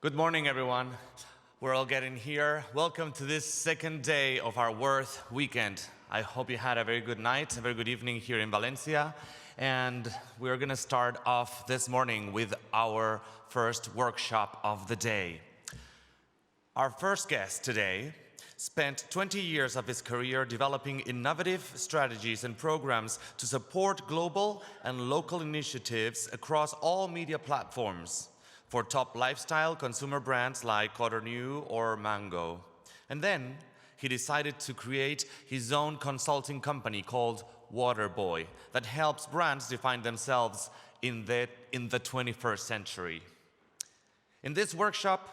Good morning, everyone. We're all getting here. Welcome to this second day of our Worth weekend. I hope you had a very good night, a very good evening here in Valencia. And we're going to start off this morning with our first workshop of the day. Our first guest today spent 20 years of his career developing innovative strategies and programs to support global and local initiatives across all media platforms for top lifestyle consumer brands like Cotonou or Mango. And then he decided to create his own consulting company called Waterboy that helps brands define themselves in the 21st century. In this workshop,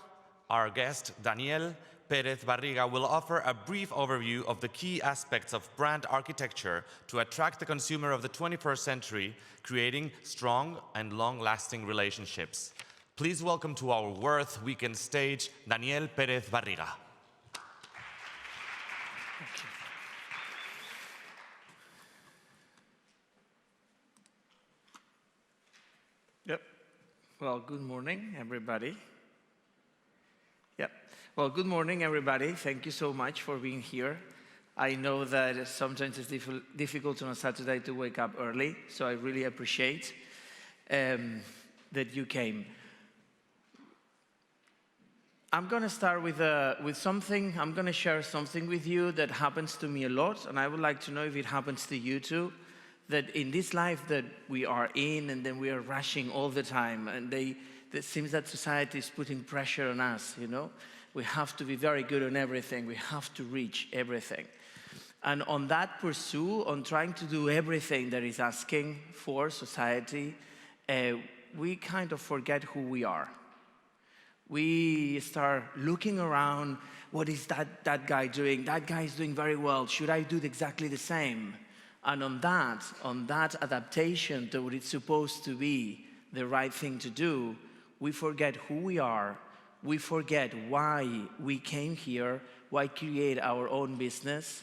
our guest, Daniel Pérez Bar will offer a brief overview of the key aspects of brand architecture to attract the consumer of the 21st century, creating strong and long-lasting relationships. Please welcome to our Worth Weekend stage, Daniel Pérez Bar. Yep. Well, good morning, everybody. Yep. Well, good morning, everybody. Thank you so much for being here. I know that sometimes it's difficult on a Saturday to wake up early, so I really appreciate that you came. I'm going to start with something. I'm going to share something with you that happens to me a lot, and I would like to know if it happens to you too. That in this life that we are in, and then we are rushing all the time, and it seems that society is putting pressure on us, you know. We have to be very good on everything. We have to reach everything. And on that pursuit, on trying to do everything that is asking for society, we kind of forget who we are. We start looking around, what is that guy doing? That guy is doing very well. Should I do exactly the same? And on that adaptation to what it's supposed to be the right thing to do, we forget who we are. We forget why we came here, why create our own business,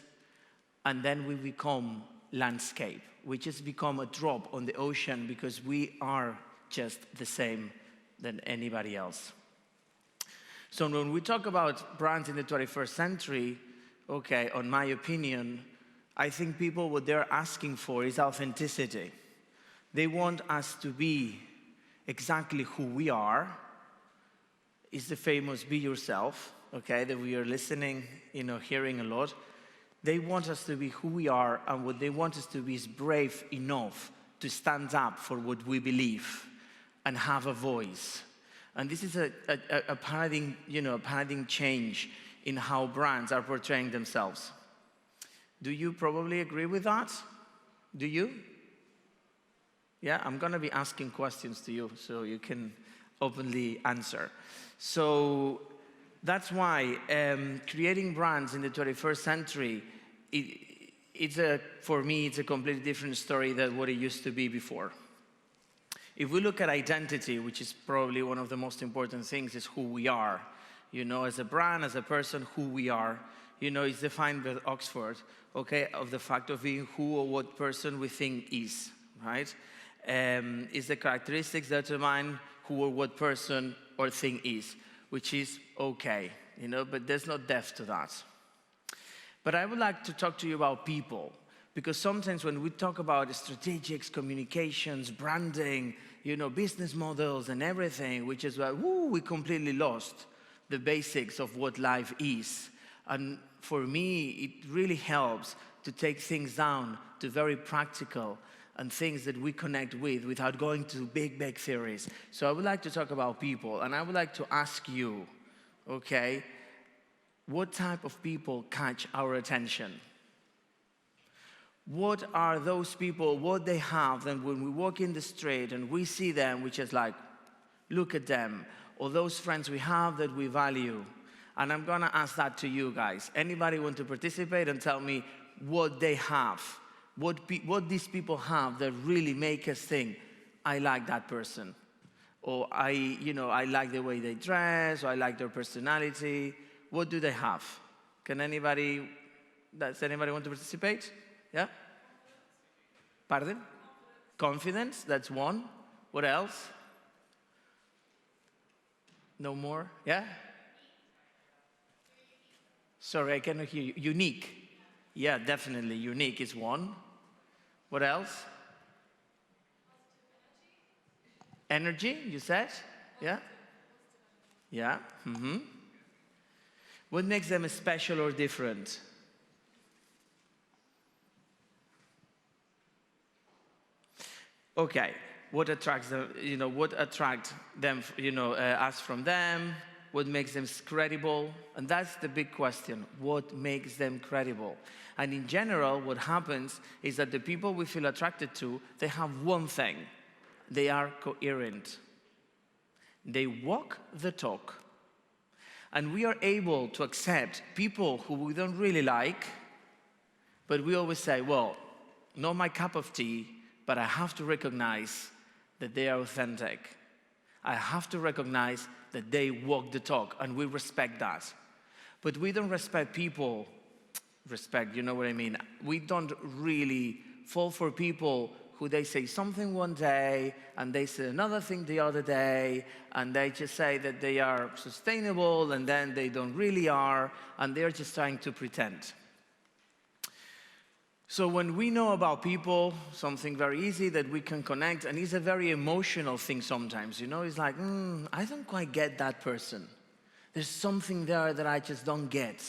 and then we become landscape. We just become a drop on the ocean because we are just the same than anybody else. So when we talk about brands in the 21st century, okay, on my opinion, I think people, what they're asking for is authenticity. They want us to be exactly who we are. It's the famous be yourself, okay, that we are listening, hearing a lot. They want us to be who we are, and what they want us to be is brave enough to stand up for what we believe and have a voice. And this is a paradigm change in how brands are portraying themselves. Do you probably agree with that? Do you? Yeah, I'm going to be asking questions to you so you can openly answer. So that's why creating brands in the 21st century, for me, it's a completely different story than what it used to be before. If we look at identity, which is probably one of the most important things, is who we are. As a brand, as a person, who we are. It's defined by Oxford, okay, of the fact of being who or what person we think is, right? Is the characteristics that determine who or what person or thing is, which is okay, but there's no depth to that. But I would like to talk to you about people. Because sometimes when we talk about strategics, communications, branding, business models and everything, which is like, we completely lost the basics of what life is. And for me, it really helps to take things down to very practical and things that we connect with without going to big theories. So I would like to talk about people, and I would like to ask you, okay, what type of people catch our attention? What are those people, what they have, then when we walk in the street and we see them, we just like, look at them, or those friends we have that we value. And I'm gonna ask that to you guys. Anybody want to participate and tell me what they have? What these people have that really make us think, I like that person. Or I like the way they dress, or I like their personality. What do they have? Does anybody want to participate? Yeah? Pardon? Confidence, that's one. What else? No more? Yeah? Sorry, I cannot hear you. Unique. Yeah, definitely. Unique is one. What else? Energy, you said? Yeah? Yeah. What makes them special or different? Okay. What attracts them? What attracts them? Us from them. What makes them credible? And that's the big question. What makes them credible? And in general, what happens is that the people we feel attracted to, they have one thing. They are coherent. They walk the talk. And we are able to accept people who we don't really like, but we always say, well, not my cup of tea, but I have to recognize that they are authentic. I have to recognize that they walk the talk, and we respect that. But we don't respect people, you know what I mean? We don't really fall for people who they say something one day, and they say another thing the other day, and they just say that they are sustainable, and then they don't really are, and they're just trying to pretend. So when we know about people, something very easy that we can connect, and it's a very emotional thing sometimes, it's like, I don't quite get that person. There's something there that I just don't get,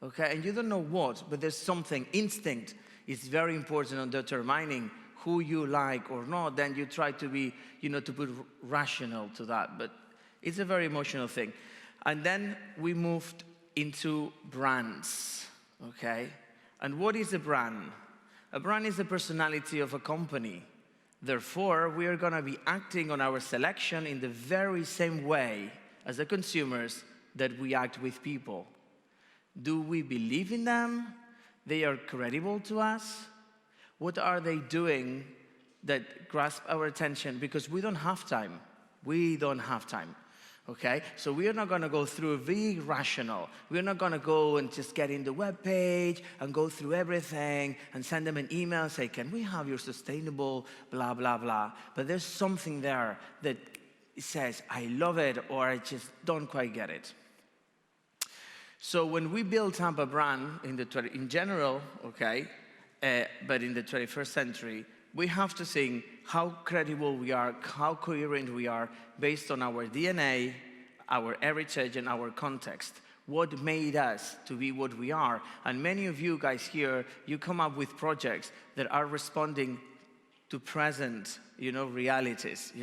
okay? And you don't know what, but there's something. Instinct is very important in determining who you like or not. Then you try to be, to put rational to that, but it's a very emotional thing. And then we moved into brands, okay? And what is a brand? A brand is the personality of a company. Therefore, we are going to be acting on our selection in the very same way as the consumers that we act with people. Do we believe in them? They are credible to us? What are they doing that grasp our attention? Because we don't have time. We don't have time. Okay? So we are not going to go through being rational. We're not going to go and just get in the web page and go through everything and send them an email and say, can we have your sustainable blah, blah, blah. But there's something there that says, I love it, or I just don't quite get it. So when we build up a brand in general, okay, but in the 21st century, we have to think how credible we are, how coherent we are based on our DNA, our heritage, and our context. What made us to be what we are? And many of you guys here, you come up with projects that are responding to present, realities,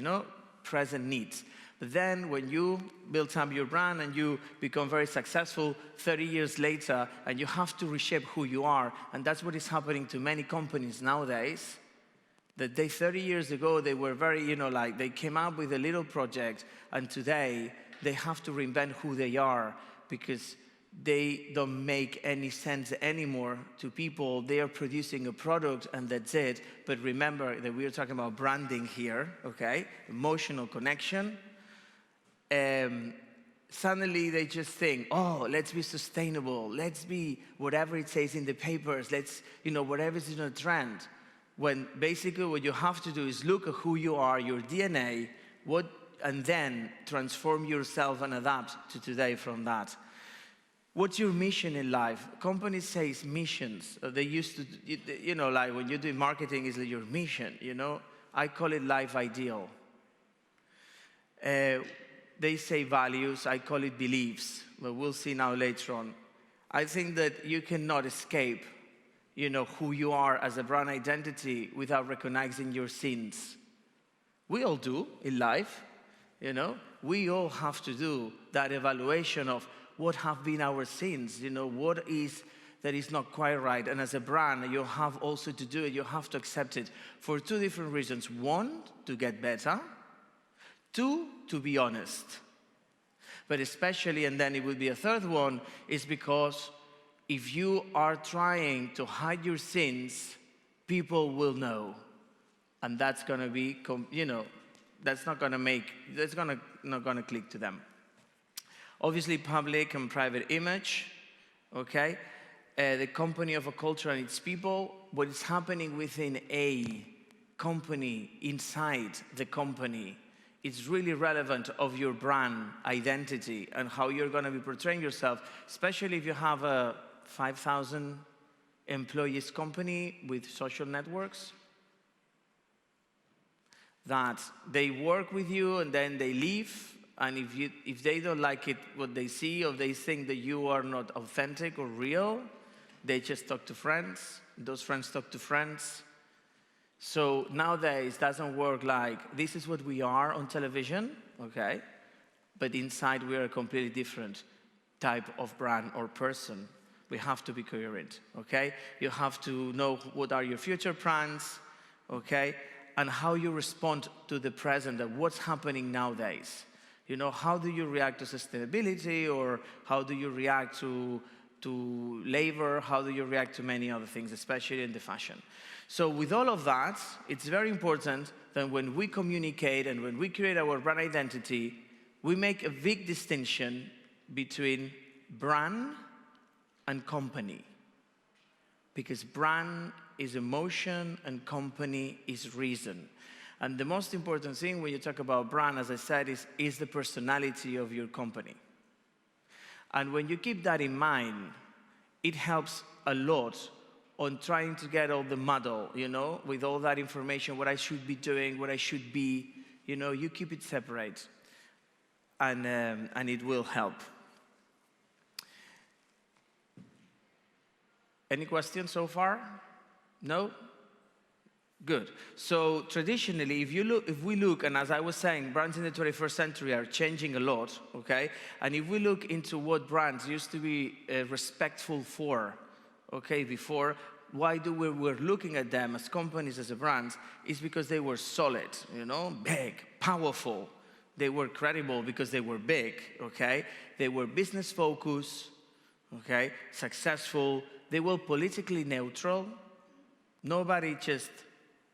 present needs. But then when you build up your brand and you become very successful 30 years later, and you have to reshape who you are, and that's what is happening to many companies nowadays, that 30 years ago, they were very, they came up with a little project, and today they have to reinvent who they are because they don't make any sense anymore to people. They are producing a product and that's it. But remember that we are talking about branding here, okay? Emotional connection. Suddenly they just think, oh, let's be sustainable. Let's be whatever it says in the papers. Let's, whatever is in a trend. When basically what you have to do is look at who you are, your DNA, and then transform yourself and adapt to today from that. What's your mission in life? Companies say missions. They used to, like when you do marketing, it's like your mission, I call it life ideal. They say values, I call it beliefs, but we'll see now later on. I think that you cannot escape, who you are as a brand identity without recognizing your sins. We all do in life, We all have to do that evaluation of what have been our sins, what is that is not quite right. And as a brand, you have also to do it. You have to accept it for two different reasons. One, to get better. Two, to be honest. But especially, and then it would be a third one, is because if you are trying to hide your sins, people will know. And that's going to be, that's not going to click to them. Obviously, public and private image, okay? The company of a culture and its people, what is happening within a company, inside the company, is really relevant of your brand identity and how you're going to be portraying yourself, especially if you have a 5,000 employees company with social networks, that they work with you and then they leave, and if they don't like it, what they see, or they think that you are not authentic or real, they just talk to friends. Those friends talk to friends. So nowadays, it doesn't work like, this is what we are on television, okay? But inside, we are a completely different type of brand or person. We have to be coherent, okay? You have to know what are your future plans, okay? And how you respond to the present and what's happening nowadays. You know, how do you react to sustainability, or how do you react to labor? How do you react to many other things, especially in the fashion? So with all of that, it's very important that when we communicate and when we create our brand identity, we make a big distinction between brand and company. Because brand is emotion and company is reason. And the most important thing when you talk about brand, as I said, is the personality of your company. And when you keep that in mind, it helps a lot on trying to get all the muddle, you know, with all that information, what I should be doing, what I should be, you know, you keep it separate, and it will help. Any questions so far? No? Good. So traditionally, if we look, and as I was saying, brands in the 21st century are changing a lot, okay? And if we look into what brands used to be respectful for, okay, before, why do we were looking at them as companies, as a brands, is because they were solid, you know, big, powerful. They were credible because they were big, okay? They were business focused, okay, successful. They were politically neutral. Nobody just,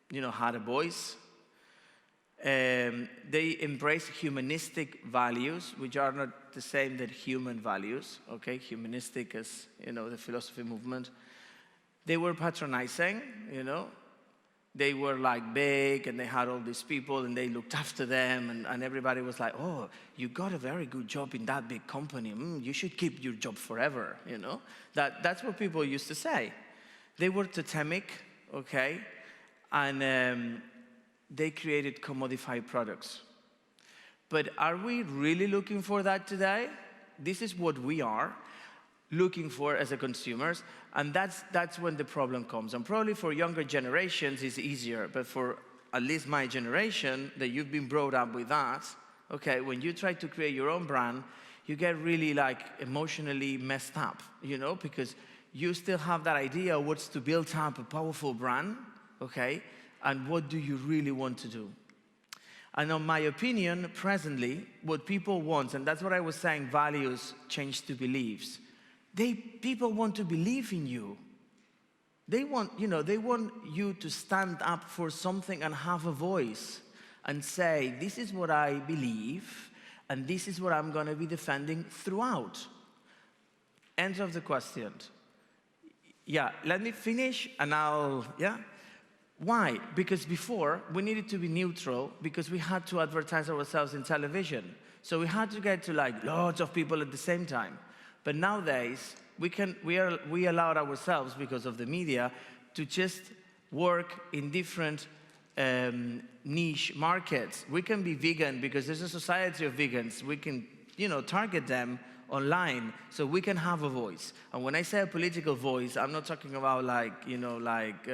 you know, had a voice. They embrace humanistic values, which are not the same that human values, okay? Humanistic as, you know, the philosophy movement. They were patronizing, you know? They were like big, and they had all these people, and they looked after them, and everybody was like, oh, you got a very good job in that big company. You should keep your job forever, you know? That's what people used to say. They were totemic, okay? And they created commodified products. But are we really looking for that today? This is what we are looking for as a consumers, and that's when the problem comes. And probably for younger generations it's easier, but for at least my generation, that you've been brought up with that, okay, when you try to create your own brand, you get really like emotionally messed up, you know, because you still have that idea of what's to build up a powerful brand, okay, and what do you really want to do. And in my opinion, presently, what people want, and that's what I was saying, values change to beliefs. People want to believe in you. They want, you know, they want you to stand up for something and have a voice and say, this is what I believe, and this is what I'm going to be defending throughout. End of the question. Yeah, let me finish and yeah. Why? Because before, we needed to be neutral because we had to advertise ourselves in television. So we had to get to like lots of people at the same time. But nowadays, we allowed ourselves, because of the media, to just work in different niche markets. We can be vegan because there's a society of vegans. We can, you know, target them online so we can have a voice. And when I say a political voice, I'm not talking about like, you know, like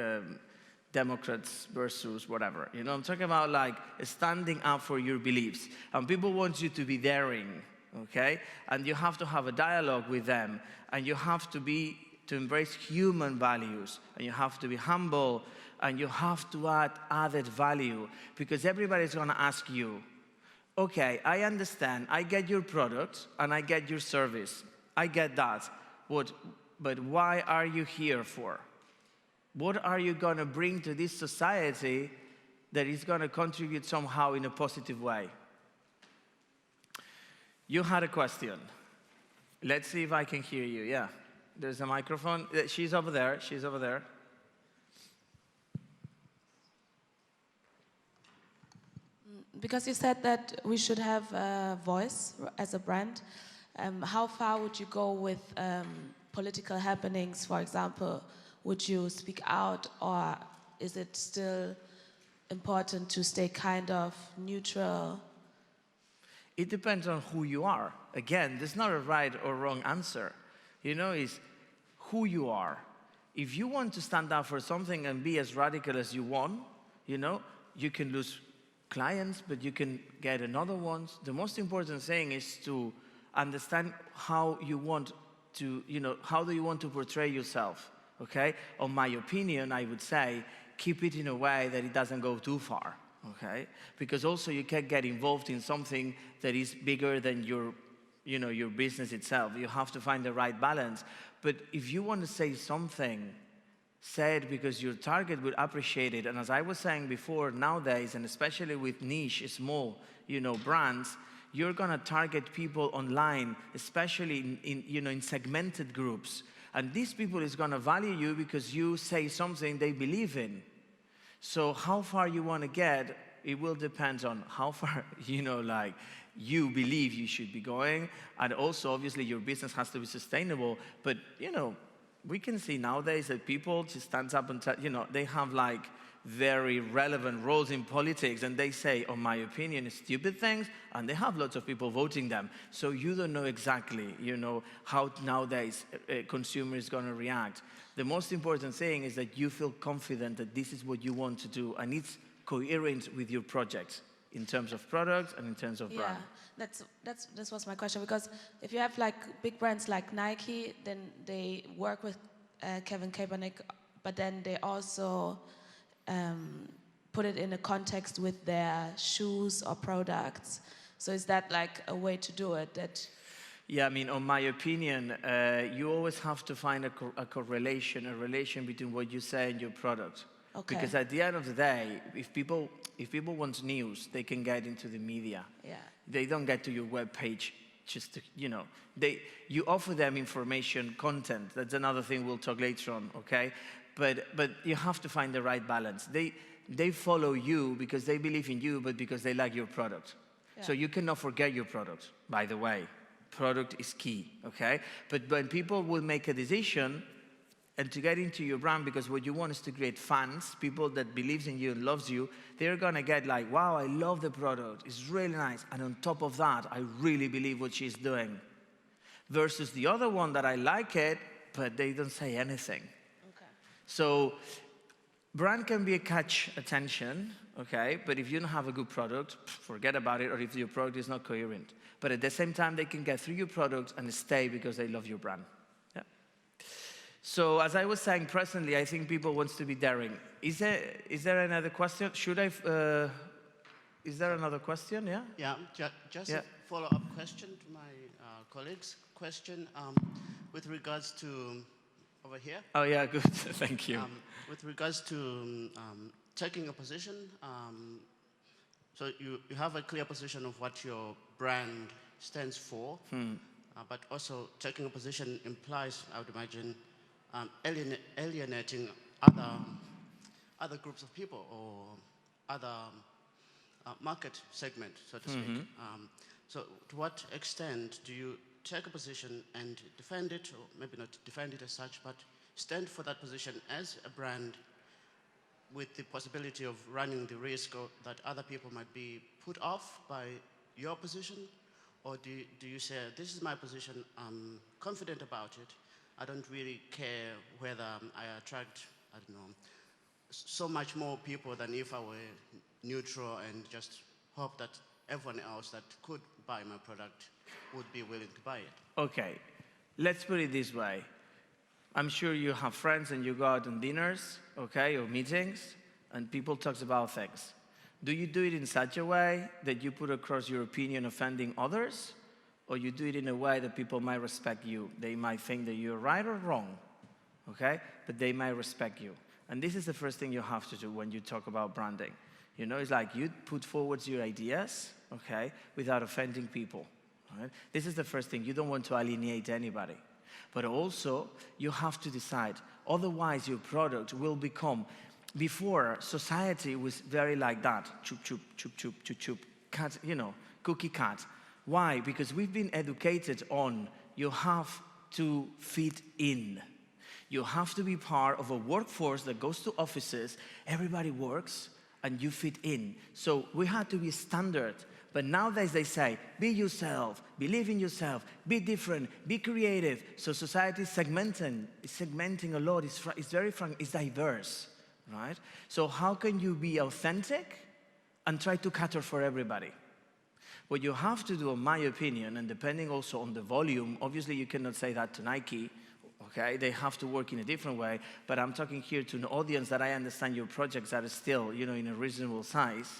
Democrats versus whatever. You know, I'm talking about like standing up for your beliefs. And people want you to be daring. Okay? And you have to have a dialogue with them, and you have to embrace human values, and you have to be humble, and you have to add added value, because everybody's going to ask you, okay, I understand, I get your product, and I get your service, I get that, but why are you here for? What are you going to bring to this society that is going to contribute somehow in a positive way? You had a question. Let's see if I can hear you. Yeah, there's a microphone. She's over there. She's over there. because you said that we should have a voice as a brand, how far would you go with political happenings, for example? Would you speak out, or is it still important to stay kind of neutral? It depends on who you are. Again, there's not a right or wrong answer. It's who you are. If you want to stand up for something and be as radical as you want, you can lose clients, but you can get another ones. The most important thing is to understand how you want to, how do you want to portray yourself, okay? On my opinion, I would say, keep it in a way that it doesn't go too far, okay? Because also you can get involved in something that is bigger than your business itself. You have to find the right balance. But if you want to say something, say it because your target would appreciate it. And as I was saying before, nowadays, and especially with niche, small, brands, you're gonna target people online, especially in segmented groups. And these people is gonna value you because you say something they believe in. So how far you wanna get, it will depend on how far, you believe you should be going. And also, obviously, your business has to be sustainable. But, we can see nowadays that people just stand up and, they have very relevant roles in politics, and they say, on my opinion, stupid things, and they have lots of people voting them. So you don't know exactly, how nowadays a consumer is going to react. The most important thing is that you feel confident that this is what you want to do, and it's coherent with your project in terms of products and in terms of brand. This was my question, because if you have big brands like Nike, then they work with Kevin Kaepernick, but then they also put it in a context with their shoes or products. So is that a way to do it? Yeah, on my opinion, you always have to find a relation between what you say and your product. Okay. Because at the end of the day, if people want news, they can get into the media. Yeah. They don't get to your webpage just to, you offer them information, content. That's another thing we'll talk later on, okay? But you have to find the right balance. They follow you because they believe in you, but because they like your product. Yeah. So you cannot forget your product, by the way. Product is key, okay? But when people will make a decision and to get into your brand, because what you want is to create fans, people that believes in you and loves you, they're gonna get wow, I love the product, it's really nice. And on top of that, I really believe what she's doing. Versus the other one that I like it, but they don't say anything. Okay. So brand can be a catch attention, okay? But if you don't have a good product, forget about it, or if your product is not coherent. But at the same time, they can get through your product and stay because they love your brand. So as I was saying, presently, I think people want to be daring. Is there another question? Is there another question? Yeah? Yeah, just a follow-up question to my colleague's question with regards to, over here. Oh yeah, good, thank you. With regards to taking a position, so you have a clear position of what your brand stands for, but also taking a position implies, I would imagine, alienating other groups of people or other market segment, so to speak. So to what extent do you take a position and defend it, or maybe not defend it as such, but stand for that position as a brand with the possibility of running the risk that other people might be put off by your position? Or do you say, this is my position, I'm confident about it, I don't really care whether I attract, I don't know, so much more people than if I were neutral and just hope that everyone else that could buy my product would be willing to buy it? Okay, let's put it this way. I'm sure you have friends and you go out on dinners, okay, or meetings, and people talk about things. Do you do it in such a way that you put across your opinion offending others? Or you do it in a way that people might respect you? They might think that you're right or wrong, okay? But they might respect you. And this is the first thing you have to do when you talk about branding. It's you put forward your ideas, okay, without offending people, right? This is the first thing. You don't want to alienate anybody. But also, you have to decide. Otherwise, your product will become, before, society was very like that. Chup, chup, chup, chup, chup, chup. cookie cut. Why? Because we've been educated on you have to fit in. You have to be part of a workforce that goes to offices, everybody works, and you fit in. So we had to be standard. But nowadays they say, be yourself, believe in yourself, be different, be creative. So society is segmenting a lot, it's very frank, it's diverse, right? So how can you be authentic and try to cater for everybody? What you have to do, in my opinion, and depending also on the volume, obviously you cannot say that to Nike, okay? They have to work in a different way, but I'm talking here to an audience that I understand your projects are still, in a reasonable size,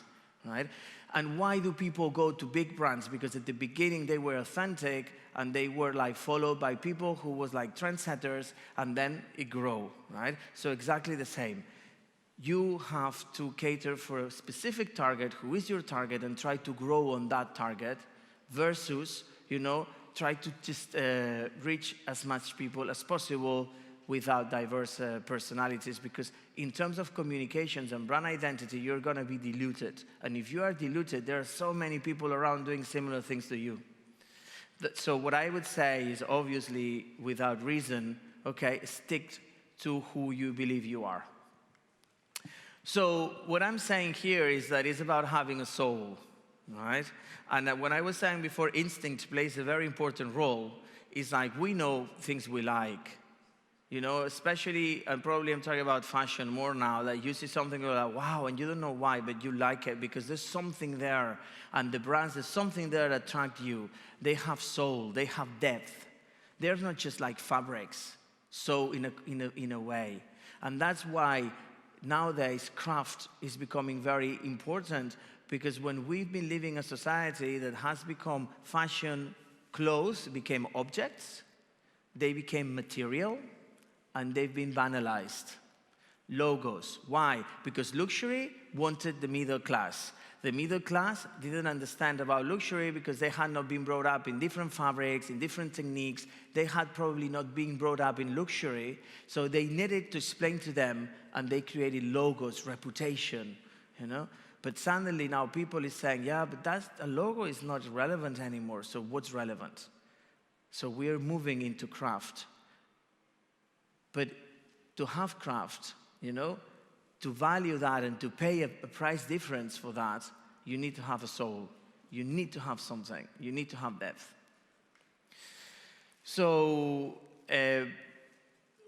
right? And why do people go to big brands? Because at the beginning they were authentic and they were like followed by people who was like trendsetters, and then it grew, right? So exactly the same. You have to cater for a specific target, who is your target, and try to grow on that target versus, try to just reach as much people as possible without diverse personalities, because in terms of communications and brand identity, you're going to be diluted. And if you are diluted, there are so many people around doing similar things to you. So what I would say is, obviously, without reason, okay, stick to who you believe you are. So what I'm saying here is that it's about having a soul, right? And when I was saying before, instinct plays a very important role. It's like we know things we like, especially, and probably I'm talking about fashion more now, that you see something you're like, wow, and you don't know why, but you like it because there's something there. And the brands, there's something there that attract you. They have soul, they have depth. They're not just like fabrics, so in a way. And that's why nowadays craft is becoming very important, because when we've been living a society that has become fashion, clothes became objects, they became material, and they've been banalized. Logos, why? Because luxury wanted the middle class. The middle class didn't understand about luxury because they had not been brought up in different fabrics, in different techniques. They had probably not been brought up in luxury, so they needed to explain to them, and they created logos, reputation, But suddenly now people is saying, yeah, but a logo is not relevant anymore, so what's relevant? So we're moving into craft. But to have craft, to value that and to pay a price difference for that, you need to have a soul. You need to have something. You need to have depth. So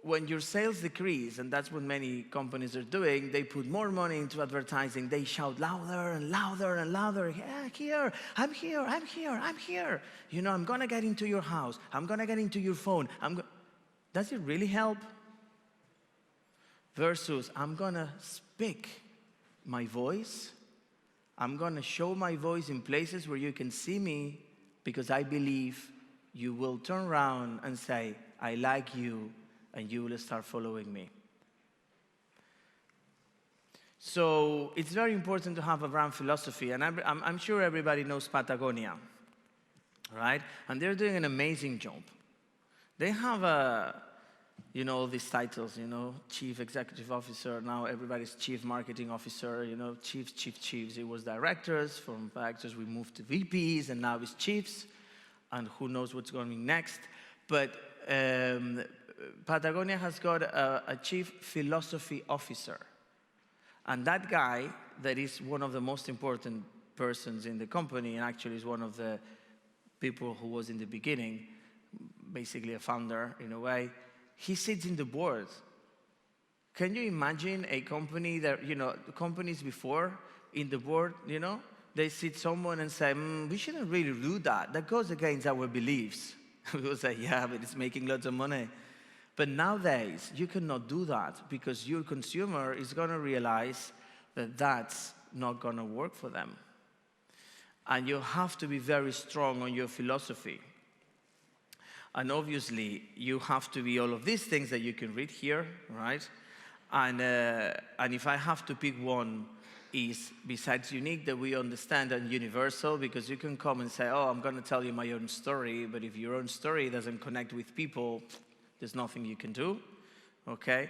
when your sales decrease, and that's what many companies are doing, they put more money into advertising. They shout louder and louder and louder. Yeah, here, I'm here, I'm here, I'm here. I'm going to get into your house. I'm going to get into your phone. Does it really help? Versus, I'm going to speak my voice. I'm going to show my voice in places where you can see me, because I believe you will turn around and say, I like you, and you will start following me. So it's very important to have a brand philosophy, and I'm sure everybody knows Patagonia, right? And they're doing an amazing job. They have all these titles, Chief Executive Officer, now everybody's Chief Marketing Officer, chiefs. It was directors, from directors we moved to VPs, and now it's chiefs, and who knows what's going next. But Patagonia has got a Chief Philosophy Officer. And that guy, that is one of the most important persons in the company, and actually is one of the people who was in the beginning, basically a founder in a way, he sits in the board. Can you imagine a company that, companies before in the board, they sit someone and say, we shouldn't really do that. That goes against our beliefs. We will say, yeah, but it's making lots of money. But nowadays, you cannot do that, because your consumer is going to realize that that's not going to work for them. And you have to be very strong on your philosophy. And obviously, you have to be all of these things that you can read here, right? And if I have to pick one, is besides unique, that we understand, and universal, because you can come and say, oh, I'm going to tell you my own story, but if your own story doesn't connect with people, there's nothing you can do, okay?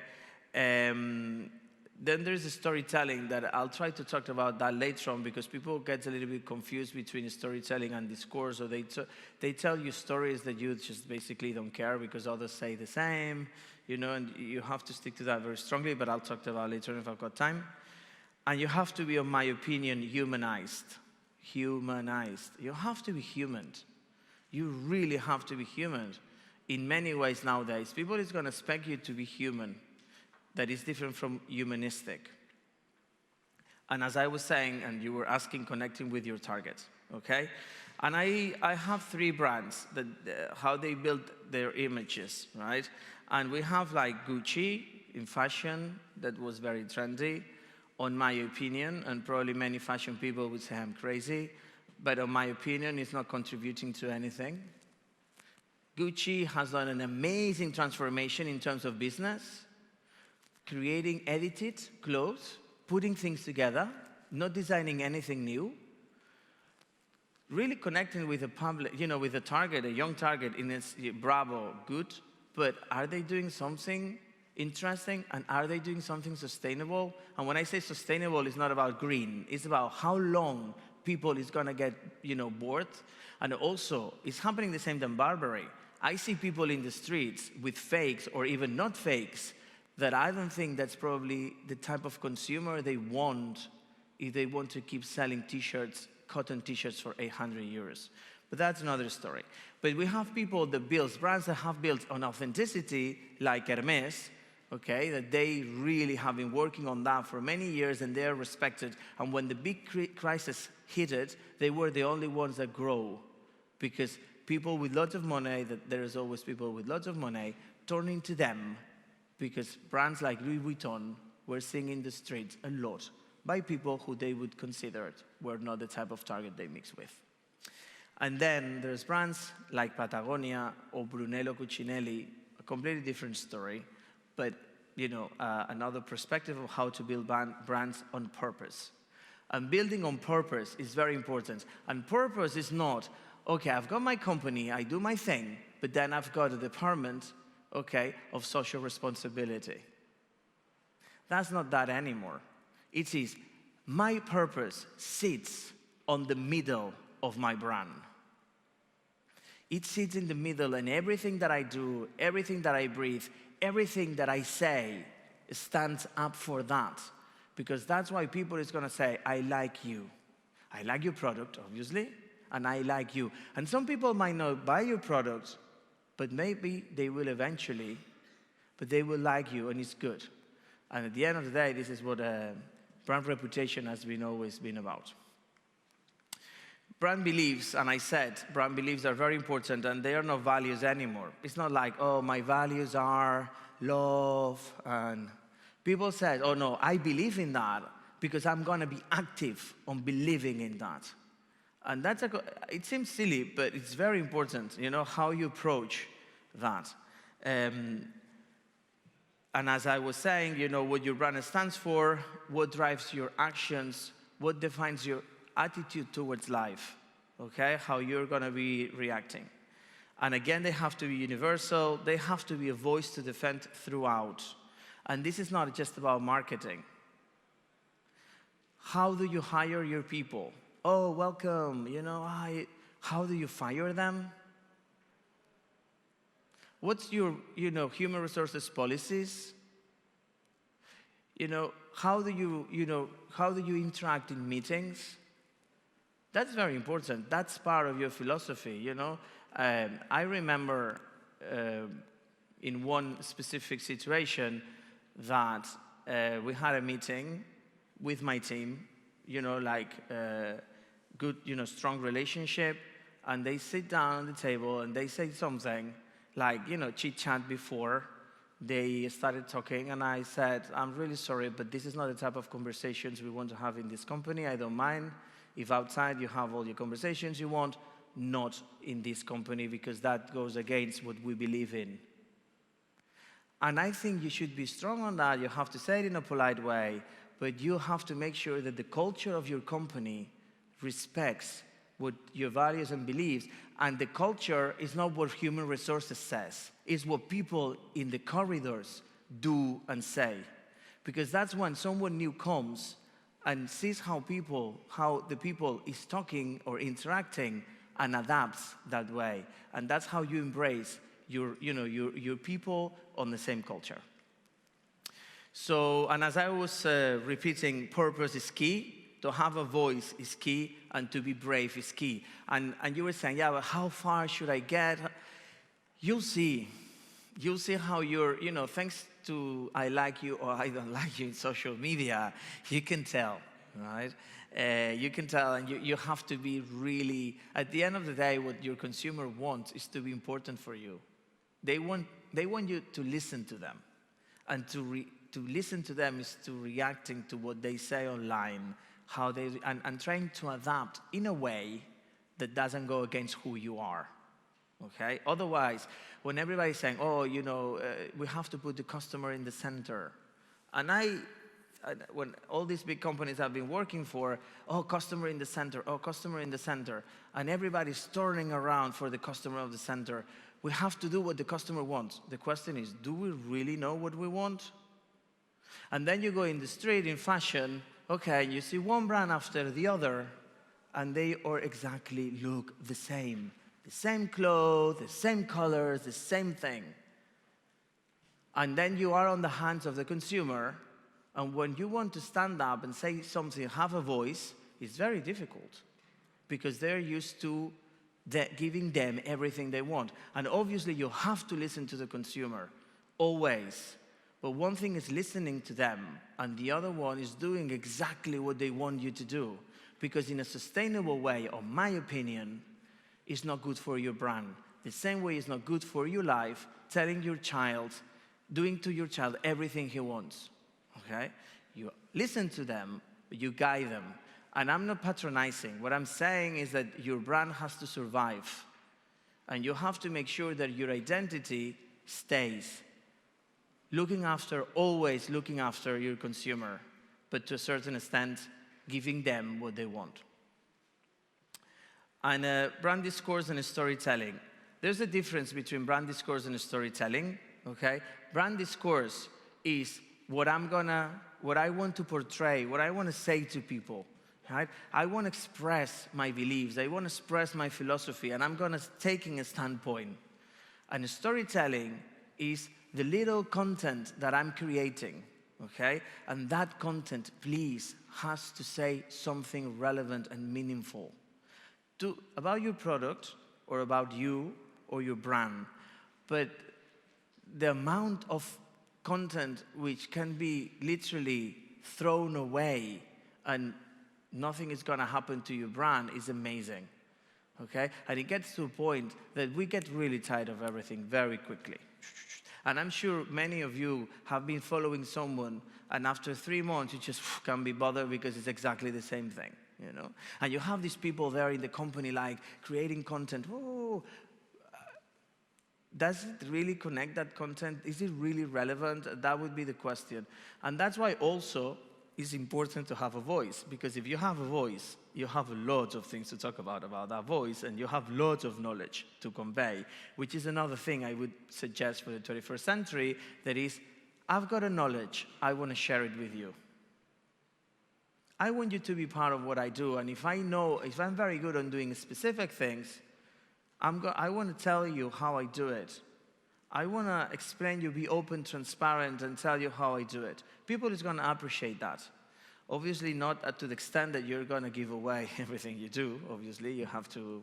Then there's the storytelling that I'll try to talk about that later on, because people get a little bit confused between storytelling and discourse, or they tell you stories that you just basically don't care because others say the same, and you have to stick to that very strongly, but I'll talk about it later on if I've got time. And you have to be, in my opinion, humanized. Humanized. You have to be human. You really have to be human. In many ways nowadays, people is going to expect you to be human. That is different from humanistic. And as I was saying, and you were asking, connecting with your target, okay? And I have 3 brands, that how they build their images, right? And we have like Gucci in fashion, that was very trendy, on my opinion, and probably many fashion people would say I'm crazy, but in my opinion, it's not contributing to anything. Gucci has done an amazing transformation in terms of business, creating edited clothes, putting things together, not designing anything new, really connecting with the public, with the target, a young target, in its bravo, good, but are they doing something interesting, and are they doing something sustainable? And when I say sustainable, it's not about green, it's about how long people is gonna get, bored. And also, it's happening the same than Burberry. I see people in the streets with fakes, or even not fakes, that I don't think that's probably the type of consumer they want if they want to keep selling t-shirts, cotton t-shirts for 800 euros. But that's another story. But we have people that build, brands that have built on authenticity, like Hermes, okay, that they really have been working on that for many years, and they're respected. And when the big crisis hit it, they were the only ones that grow, because people with lots of money, that there is always people with lots of money, turning to them, because brands like Louis Vuitton were seen in the streets a lot by people who they would consider were not the type of target they mix with. And then there's brands like Patagonia or Brunello Cucinelli, a completely different story, but another perspective of how to build brands on purpose. And building on purpose is very important. And purpose is not, okay, I've got my company, I do my thing, but then I've got a department, okay, of social responsibility. That's not that anymore. It is, my purpose sits on the middle of my brand. It sits in the middle, and everything that I do, everything that I breathe, everything that I say stands up for that. Because that's why people is gonna say, I like you. I like your product, obviously, and I like you. And some people might not buy your product, but maybe they will eventually, but they will like you, and it's good. And at the end of the day, this is what brand reputation has always been about. Brand beliefs, and I said, brand beliefs are very important, and they are not values anymore. It's not like, oh, my values are love, and people said, oh no, I believe in that because I'm gonna be active on believing in that. And it seems silly, but it's very important, how you approach that. And as I was saying, what your brand stands for, what drives your actions, what defines your attitude towards life, okay? How you're gonna be reacting. And again, they have to be universal. They have to be a voice to defend throughout. And this is not just about marketing. How do you hire your people? Oh, welcome, how do you fire them? What's your, human resources policies? How do you interact in meetings? That's very important. That's part of your philosophy, I remember in one specific situation that we had a meeting with my team, good, strong relationship, and they sit down on the table and they say something like, chit-chat before they started talking, and I said, I'm really sorry, but this is not the type of conversations we want to have in this company. I don't mind if outside you have all your conversations you want, not in this company, because that goes against what we believe in. And I think you should be strong on that. You have to say it in a polite way, but you have to make sure that the culture of your company respects what your values and beliefs. And the culture is not what human resources says. It's what people in the corridors do and say. Because that's when someone new comes and sees how the people is talking or interacting and adapts that way. And that's how you embrace your people on the same culture. So, and as I was repeating, purpose is key. To have a voice is key, and to be brave is key. And you were saying, yeah, but how far should I get? You'll see. You'll see how you're, thanks to I like you or I don't like you in social media, you can tell, right? You can tell, and you have to be really, at the end of the day, what your consumer wants is to be important for you. They want you to listen to them. And to listen to them is to reacting to what they say online, and trying to adapt in a way that doesn't go against who you are. Okay? Otherwise, when everybody's saying, we have to put the customer in the center. And when all these big companies I've been working for, customer in the center, customer in the center. And everybody's turning around for the customer of the center. We have to do what the customer wants. The question is, do we really know what we want? And then you go in the street in fashion, you see one brand after the other, and they all exactly look the same. The same clothes, the same colors, the same thing. And then you are on the hands of the consumer, and when you want to stand up and say something, have a voice, it's very difficult because they're used to giving them everything they want. And obviously you have to listen to the consumer, always. But one thing is listening to them, and the other one is doing exactly what they want you to do. Because in a sustainable way, in my opinion, it's not good for your brand. The same way it's not good for your life, telling your child, doing to your child everything he wants. Okay? You listen to them, but you guide them. And I'm not patronizing. What I'm saying is that your brand has to survive. And you have to make sure that your identity stays. Always looking after your consumer, but to a certain extent, giving them what they want. And brand discourse and storytelling. There's a difference between brand discourse and storytelling, okay? Brand discourse is what I want to portray, what I want to say to people, right? I want to express my beliefs, I want to express my philosophy, and I'm taking a standpoint. And storytelling is the little content that I'm creating, okay? And that content, please, has to say something relevant and meaningful about your product or about you or your brand. But the amount of content which can be literally thrown away and nothing is going to happen to your brand is amazing, okay? And it gets to a point that we get really tired of everything very quickly. And I'm sure many of you have been following someone, and after 3 months, you just can't be bothered because it's exactly the same thing, And you have these people there in the company, like, creating content. Does it really connect, that content? Is it really relevant? That would be the question. And that's why also it's important to have a voice, because if you have a voice, you have lots of things to talk about that voice, and you have lots of knowledge to convey, which is another thing I would suggest for the 21st century, that is, I've got a knowledge, I want to share it with you. I want you to be part of what I do, and if I'm very good on doing specific things, I want to tell you how I do it. I want to explain you, be open, transparent, and tell you how I do it. People is going to appreciate that. Obviously not to the extent that you're going to give away everything you do. Obviously, you have to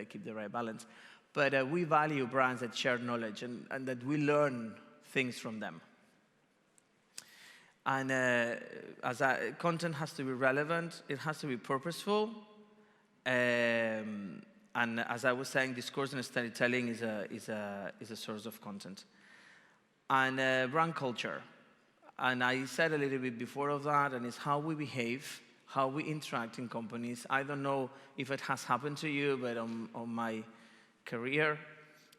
keep the right balance. But we value brands that share knowledge and that we learn things from them. And content has to be relevant. It has to be purposeful. And as I was saying, discourse and storytelling is a source of content. And brand culture. And I said a little bit before of that, and it's how we behave, how we interact in companies. I don't know if it has happened to you, but on my career,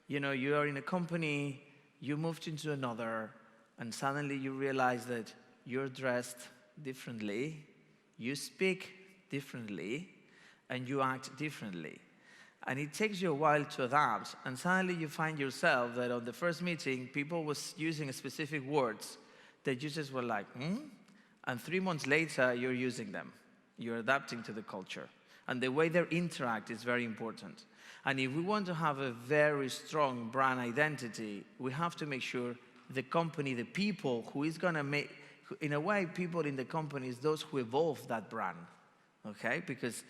you are in a company, you moved into another, and suddenly you realize that you're dressed differently, you speak differently, and you act differently. And it takes you a while to adapt, and suddenly you find yourself that on the first meeting, people was using specific words that you just were like, And 3 months later, you're using them. You're adapting to the culture. And the way they interact is very important. And if we want to have a very strong brand identity, we have to make sure the company, the people who is going to make, in a way, people in the company is those who evolve that brand, okay? Because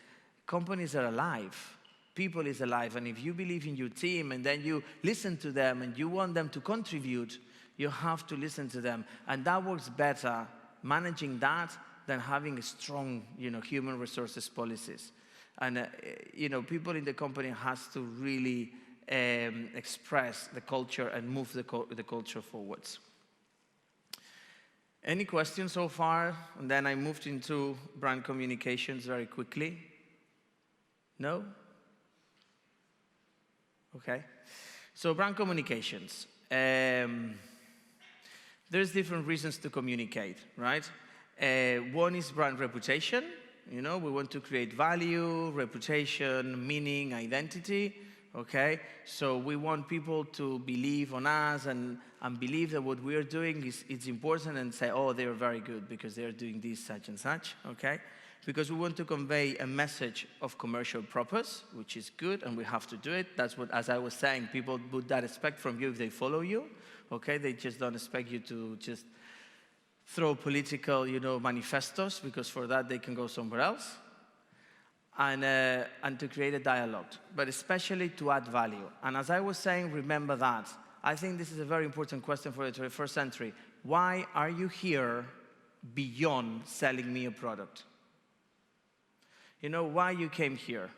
companies are alive. People is alive. And if you believe in your team and then you listen to them and you want them to contribute, you have to listen to them. And that works better, managing that, than having a strong, human resources policies. And, people in the company has to really express the culture and move the culture forwards. Any questions so far? And then I moved into brand communications very quickly. No? Okay. So brand communications. There's different reasons to communicate, right? One is brand reputation. We want to create value, reputation, meaning, identity, okay? So we want people to believe on us and believe that what we are doing is important and say, oh, they're very good because they're doing this, such and such, okay? Because we want to convey a message of commercial purpose, which is good, and we have to do it. That's what, as I was saying, people would that expect from you if they follow you, okay? They just don't expect you to just throw political, manifestos, because for that they can go somewhere else, and to create a dialogue, but especially to add value. And as I was saying, remember that. I think this is a very important question for the 21st century. Why are you here beyond selling me a product? Why you came here?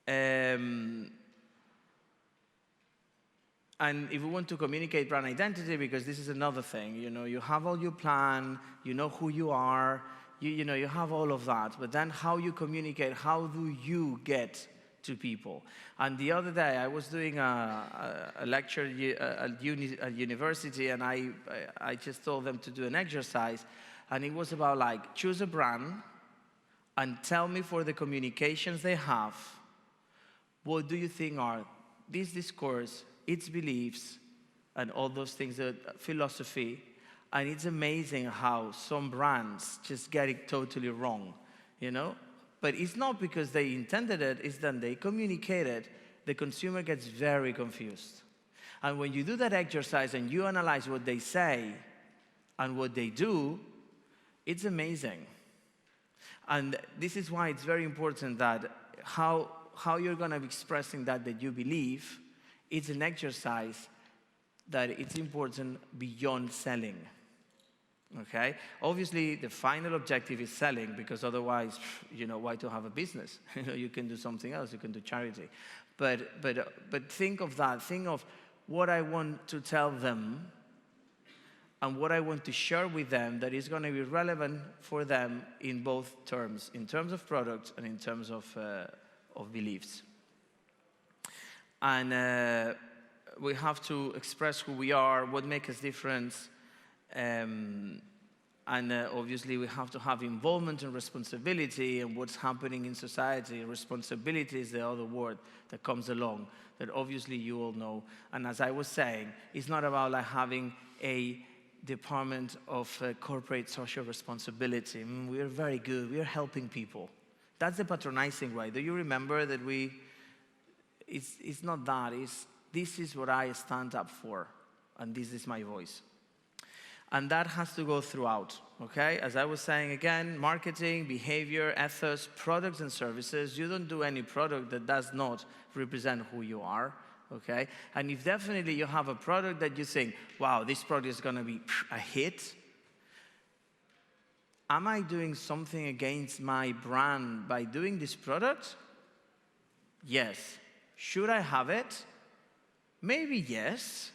And if we want to communicate brand identity, because this is another thing, you have all your plan, you know who you are, you have all of that, but then how you communicate, how do you get to people? And the other day, I was doing a lecture at university, and I just told them to do an exercise, and it was about choose a brand and tell me for the communications they have, what do you think are this discourse, its beliefs, and all those things, philosophy. And it's amazing how some brands just get it totally wrong, But it's not because they intended it, it's that they communicated. The consumer gets very confused. And when you do that exercise and you analyze what they say and what they do, it's amazing. And this is why it's very important that how you're going to be expressing that you believe. It's an exercise that it's important beyond selling, okay? Obviously, the final objective is selling, because otherwise, why to have a business? You can do something else, you can do charity. But think of that, think of what I want to tell them and what I want to share with them that is going to be relevant for them in both terms, in terms of products and in terms of beliefs. And we have to express who we are, what makes us different, and obviously we have to have involvement and responsibility in what's happening in society. Responsibility is the other word that comes along, that obviously you all know. And as I was saying, it's not about having a department of corporate social responsibility. We are very good, we are helping people. That's the patronizing way. Do you remember that it's not that, this is what I stand up for, and this is my voice. And that has to go throughout, okay? As I was saying again, marketing, behavior, ethos, products and services. You don't do any product that does not represent who you are, okay? And if definitely you have a product that you think, wow, this product is gonna be a hit, am I doing something against my brand by doing this product? Yes. Should I have it? Maybe yes,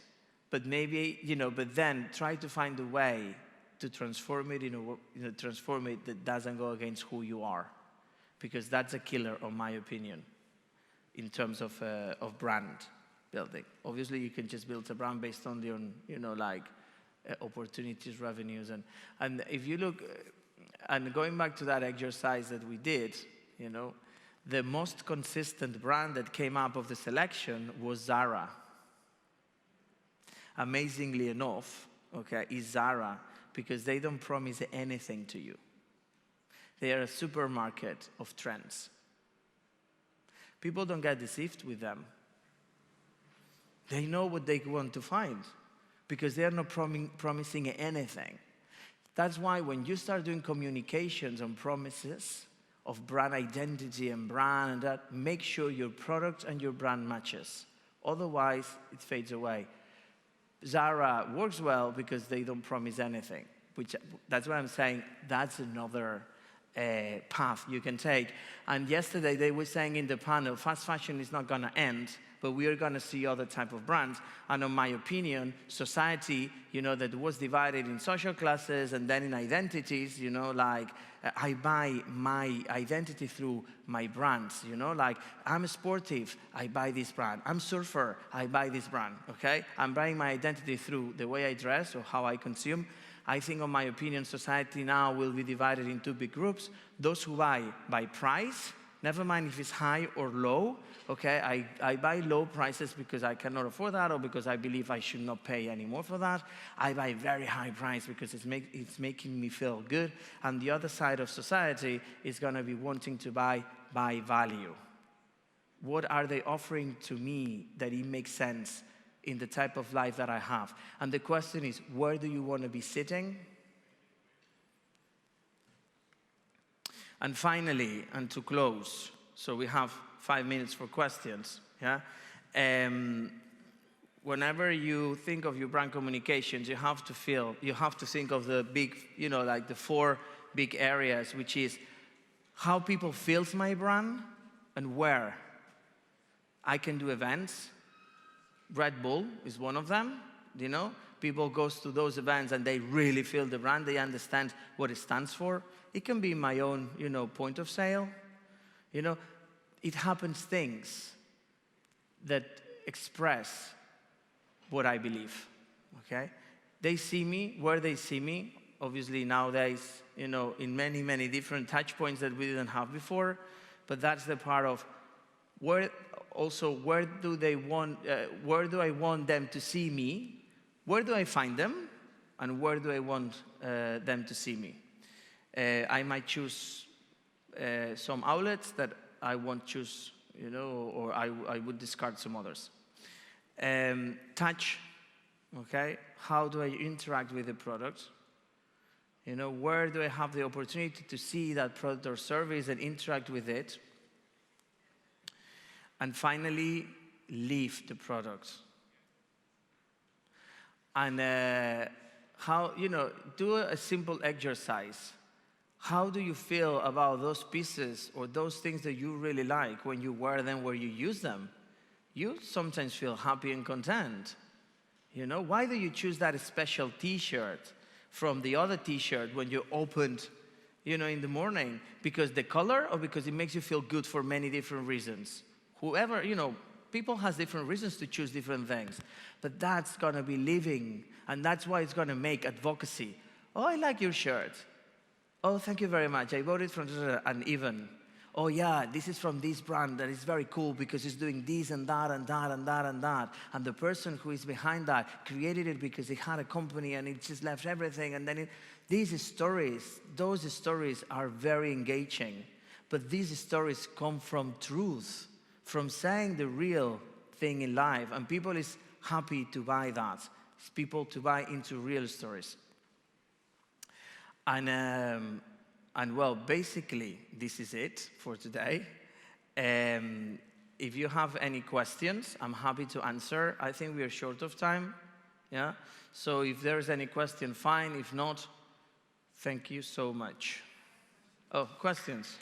but maybe, but then try to find a way to transform it that doesn't go against who you are, because that's a killer, in my opinion, in terms of brand building. Obviously, you can just build a brand based on opportunities, revenues, and if you look, and going back to that exercise that we did, the most consistent brand that came up of the selection was Zara. amazingly enough, okay, is Zara, because they don't promise anything to you. They are a supermarket of trends. People don't get deceived with them. They know what they want to find because they are not promising anything. That's why when you start doing communications on promises of brand identity and brand and that, make sure your product and your brand matches. Otherwise, it fades away. Zara works well because they don't promise anything, that's why I'm saying that's another path you can take. And yesterday they were saying in the panel, fast fashion is not going to end, but we are going to see other type of brands. And in my opinion, society, that was divided in social classes and then in identities, like I buy my identity through my brands, like I'm a sportive, I buy this brand. I'm surfer, I buy this brand, okay? I'm buying my identity through the way I dress or how I consume. I think, in my opinion, society now will be divided in two big groups. Those who buy by price, never mind if it's high or low, okay? I buy low prices because I cannot afford that or because I believe I should not pay any more for that. I buy very high price because it's making me feel good. And the other side of society is going to be wanting to buy by value. What are they offering to me that it makes sense in the type of life that I have? And the question is, where do you want to be sitting? And finally, and to close, so we have 5 minutes for questions, yeah? Whenever you think of your brand communications, you have to think of the big, like the 4 big areas, which is how people feels my brand and where. I can do events. Red Bull is one of them, People go to those events and they really feel the brand. They understand what it stands for. It can be my own, point of sale. It happens things that express what I believe, okay? They see me where they see me. Obviously nowadays, in many, many different touch points that we didn't have before. But that's the part of where do I want them to see me? Where do I find them? And where do I want them to see me? I might choose some outlets that I won't choose, or I would discard some others. Touch, okay? How do I interact with the product? Where do I have the opportunity to see that product or service and interact with it? And finally, leave the product. And do a simple exercise. How do you feel about those pieces or those things that you really like when you wear them, where you use them? You sometimes feel happy and content. Why do you choose that special T-shirt from the other T-shirt when you opened, in the morning? Because the color or because it makes you feel good for many different reasons? Whoever, people has different reasons to choose different things. But that's going to be living, and that's why it's going to make advocacy. Oh, I like your shirt. Oh, thank you very much. I bought it from and even. Oh, yeah, this is from this brand that is very cool because it's doing this and that and that and that and that. And the person who is behind that created it because he had a company and it just left everything. And then those stories are very engaging. But these stories come from truth, from saying the real thing in life, and people is happy to buy that. It's people to buy into real stories. And well, basically, this is it for today. If you have any questions, I'm happy to answer. I think we are short of time, yeah? So if there's any question, fine. If not, thank you so much. Oh, questions?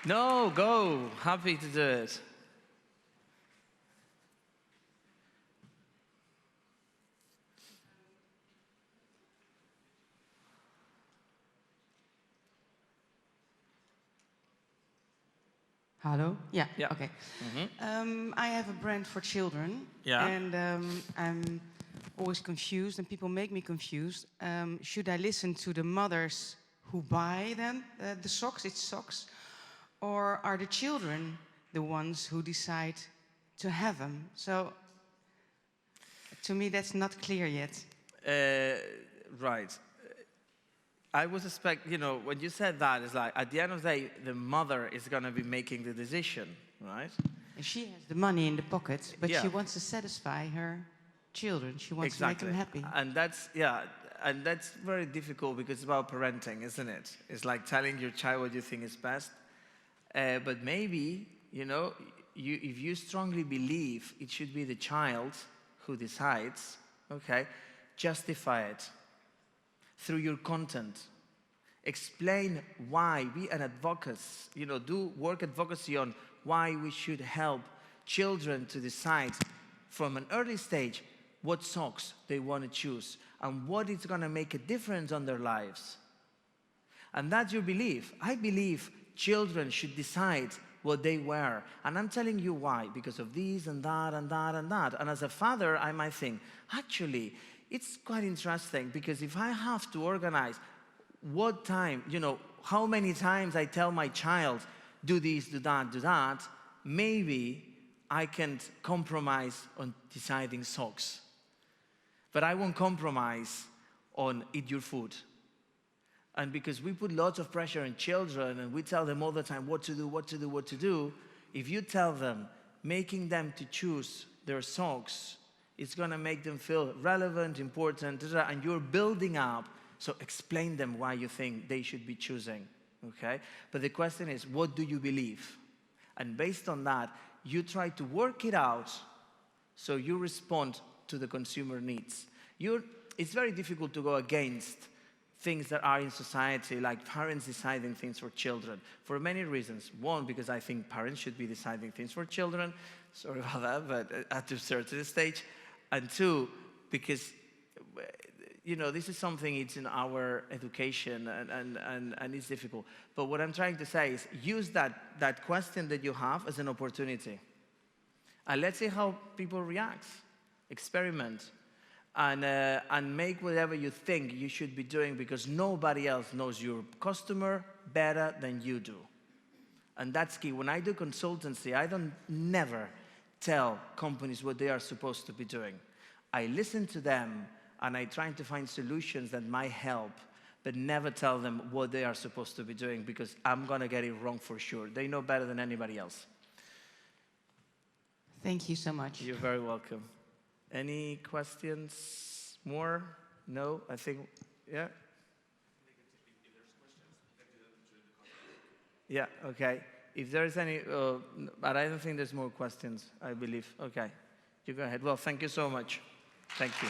No, go. Happy to do it. Hello? Yeah, Yeah. okay. I have a brand for children. Yeah. And I'm always confused, and people make me confused. Should I listen to the mothers who buy them, the socks, it's socks? Or are the children the ones who decide to have them? So To me, that's not clear yet. Right. I was when you said that, it's like, at the end of the day, the mother is going to be making the decision, right? And she has the money in the pocket, but Yeah. she wants to satisfy her children. She wants to make them happy. And that's very difficult because it's about parenting, isn't it? It's like telling your child what you think is best. But maybe, if you strongly believe it should be the child who decides, okay, justify it through your content. Explain why. Be an advocate. Do work advocacy on why we should help children to decide from an early stage what socks they want to choose and what is going to make a difference on their lives. And that's your belief. I believe children should decide what they wear. And I'm telling you why. Because of this and that and that and that. And as a father, I might think, actually, it's quite interesting because if I have to organize what time, how many times I tell my child, do this, do that, maybe I can compromise on deciding socks. But I won't compromise on eat your food. And because we put lots of pressure on children and we tell them all the time what to do, if you tell them, making them to choose their socks, it's going to make them feel relevant, important, and you're building up. So explain them why you think they should be choosing, okay? But the question is, what do you believe? And based on that, you try to work it out so you respond to the consumer needs. It's very difficult to go against things that are in society, like parents deciding things for children, for many reasons. One, because I think parents should be deciding things for children. Sorry about that, but at a certain stage. And two, because this is something, it's in our education and it's difficult. But what I'm trying to say is use that question that you have as an opportunity. And let's see how people react. Experiment. And make whatever you think you should be doing because nobody else knows your customer better than you do. And that's key. When I do consultancy, I don't never tell companies what they are supposed to be doing. I listen to them and I try to find solutions that might help, but never tell them what they are supposed to be doing because I'm going to get it wrong for sure. They know better than anybody else. Thank you so much. You're very welcome. Any questions more? No? I think, yeah? Yeah, okay. If there's any, but I don't think there's more questions, I believe. Okay, you go ahead. Well, thank you so much. Thank you.